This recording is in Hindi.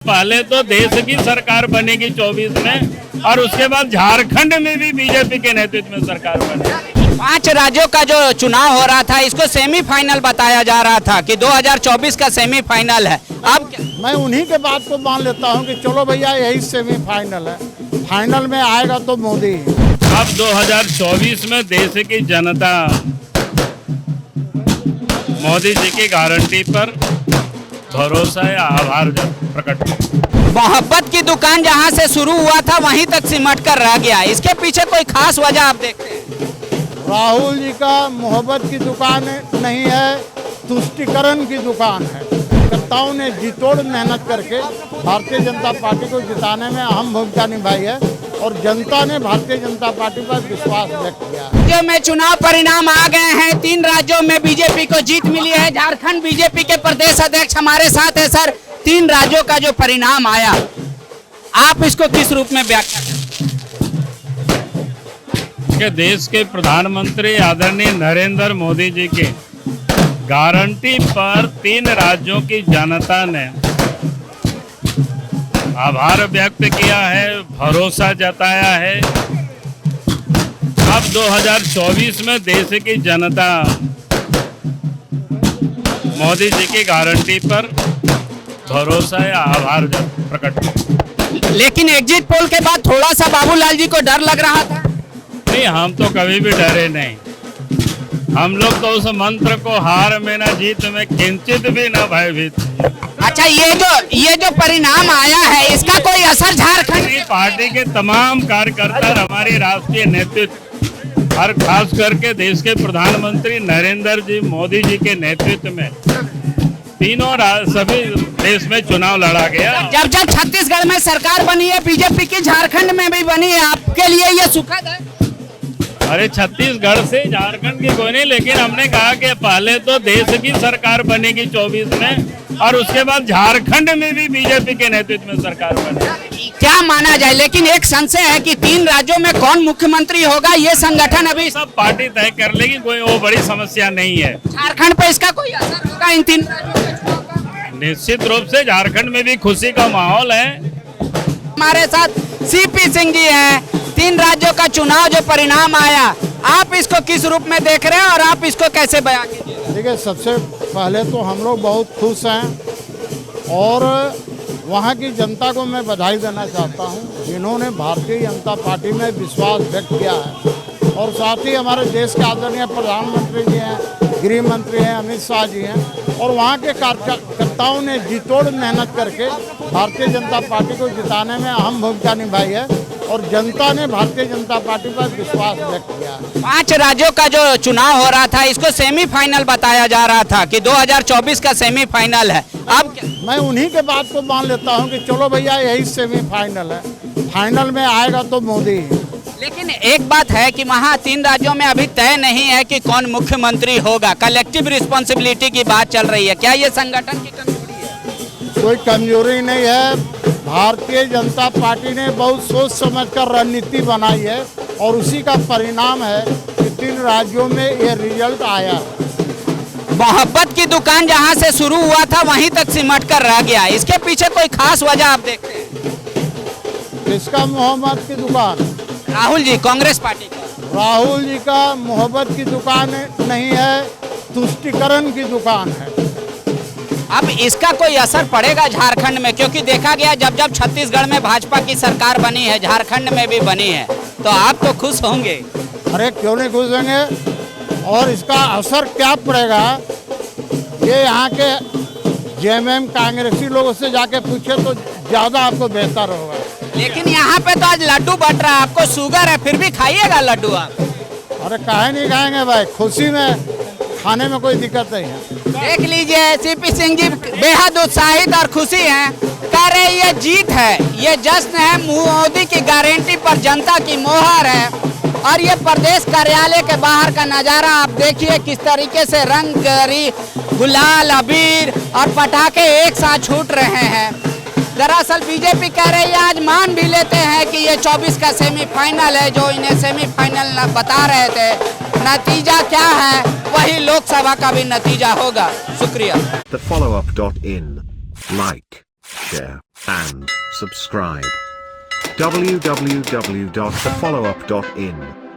पहले तो देश की सरकार बनेगी 24 में और उसके बाद झारखंड में भी बीजेपी के नेतृत्व में सरकार बनेगी। 5 राज्यों का जो चुनाव हो रहा था इसको सेमीफाइनल बताया जा रहा था कि 2024 का सेमीफाइनल है। अब मैं उन्हीं के बात को मान लेता हूं कि चलो भैया यही सेमीफाइनल है, फाइनल में आएगा तो मोदी। अब 2024 में देश की जनता मोदी जी की गारंटी पर भरोसा या आभार प्रकट। मोहब्बत की दुकान जहां से शुरू हुआ था वहीं तक सिमट कर रह गया, इसके पीछे कोई खास वजह आप देखते हैं? राहुल जी का मोहब्बत की दुकान नहीं है, तुष्टिकरण की दुकान है। कार्यकर्ताओं ने जी तोड़ मेहनत करके भारतीय जनता पार्टी को जिताने में अहम भूमिका निभाई है और जनता ने भारतीय जनता पार्टी पर विश्वास व्यक्त किया। राज्यों में चुनाव परिणाम आ गए हैं, 3 राज्यों में बीजेपी को जीत मिली है। झारखंड बीजेपी के प्रदेश अध्यक्ष हमारे साथ है। सर, 3 राज्यों का जो परिणाम आया, आप इसको किस रूप में व्याख्या करें? कि देश के प्रधानमंत्री आदरणीय नरेंद्र मोदी जी के गारंटी पर 3 राज्यों की जनता ने आभार व्यक्त किया है, भरोसा जताया है। अब 2024 में देश की जनता मोदी जी की गारंटी पर भरोसा या आभार प्रकट। लेकिन एग्जिट पोल के बाद थोड़ा सा बाबूलाल जी को डर लग रहा था। नहीं, हम तो कभी भी डरे नहीं। हम लोग तो उस मंत्र को हार में ना जीत में किंचित भी ना भयभीत। अच्छा, ये जो परिणाम आया है इसका कोई असर झारखंड पार्टी के तमाम कार्यकर्ता और हमारी राष्ट्रीय नेतृत्व और खास करके देश के प्रधानमंत्री नरेंद्र जी मोदी जी के नेतृत्व में तीनों सभी देश में चुनाव लड़ा गया। जब छत्तीसगढ़ में सरकार बनी है बीजेपी की, झारखंड में भी बनी है, आपके लिए ये सुखद है? अरे छत्तीसगढ़ से झारखंड की कोई नहीं, लेकिन हमने कहा कि पहले तो देश की सरकार बनेगी 24 में और उसके बाद झारखंड में भी बीजेपी के नेतृत्व में सरकार बनेगी। क्या माना जाए, लेकिन एक संशय है कि 3 राज्यों में कौन मुख्यमंत्री होगा ये संगठन अभी सब पार्टी तय कर लेगी, कोई वो बड़ी समस्या नहीं है। झारखंड पे इसका कोई असर होगा इन 3 निश्चित रूप से झारखंड में भी खुशी का माहौल है। हमारे साथ सीपी सिंह जी हैं। 3 राज्यों का चुनाव जो परिणाम आया, आप इसको किस रूप में देख रहे हैं और आप इसको कैसे बयां कीजिए? देखिए, सबसे पहले तो हम लोग बहुत खुश हैं और वहाँ की जनता को मैं बधाई देना चाहता हूँ जिन्होंने भारतीय जनता पार्टी में विश्वास व्यक्त किया है। और साथ ही हमारे देश के आदरणीय प्रधानमंत्री जी हैं, गृह मंत्री हैं, अमित शाह जी हैं और वहाँ के कार्यकर्ताओं ने जी तोड़ मेहनत करके भारतीय जनता पार्टी को जिताने में अहम भूमिका निभाई है और जनता ने भारतीय जनता पार्टी पर विश्वास व्यक्त किया है। 5 राज्यों का जो चुनाव हो रहा था इसको सेमीफाइनल बताया जा रहा था कि 2024 का सेमीफाइनल है। अब मैं उन्हीं के बात को मान लेता हूं कि चलो भैया यही सेमीफाइनल है, फाइनल में आएगा तो मोदी। लेकिन एक बात है कि वहाँ 3 राज्यों में अभी तय नहीं है कि कौन मुख्यमंत्री होगा। कलेक्टिव रिस्पॉन्सिबिलिटी की बात चल रही है, क्या ये संगठन की कमजोरी है? कोई कमजोरी नहीं है। भारतीय जनता पार्टी ने बहुत सोच समझकर रणनीति बनाई है और उसी का परिणाम है कि 3 राज्यों में ये रिजल्ट आया है। मोहब्बत की दुकान जहां से शुरू हुआ था वहीं तक सिमट कर रह गया, इसके पीछे कोई खास वजह आप देखते हैं? इसका मोहब्बत की दुकान राहुल जी, कांग्रेस पार्टी का। राहुल जी का मोहब्बत की दुकान नहीं है, तुष्टिकरण की दुकान है। अब इसका कोई असर पड़ेगा झारखंड में? क्योंकि देखा गया जब छत्तीसगढ़ में भाजपा की सरकार बनी है, झारखंड में भी बनी है, तो आप तो खुश होंगे। अरे क्यों नहीं खुश होंगे, और इसका असर क्या पड़ेगा ये यहाँ के जेएमएम कांग्रेसी लोगों से जाके पूछे तो ज़्यादा आपको बेहतर होगा। लेकिन यहाँ पे तो आज लड्डू बट रहा है, आपको शुगर है फिर भी खाइएगा लड्डू आप? अरे काहे नहीं खाएंगे भाई, खुशी में खाने में कोई दिक्कत नहीं है। देख लीजिए, सीपी सिंह जी बेहद उत्साहित और खुशी हैं, कह रहे ये जीत है, ये जश्न है, मोदी की गारंटी पर जनता की मोहर है। और ये प्रदेश कार्यालय के बाहर का नज़ारा आप देखिए किस तरीके से रंग गरी, गुलाल, अबीर और पटाखे एक साथ छूट रहे हैं। दरअसल बीजेपी कह रही है, आज मान भी लेते हैं कि ये 24 का सेमीफाइनल है, जो इन्हें सेमीफाइनल बता रहे थे। नतीजा क्या है वही लोकसभा का भी नतीजा होगा। शुक्रिया। The follow-up.in. Like, share, and subscribe. www.thefollowup.in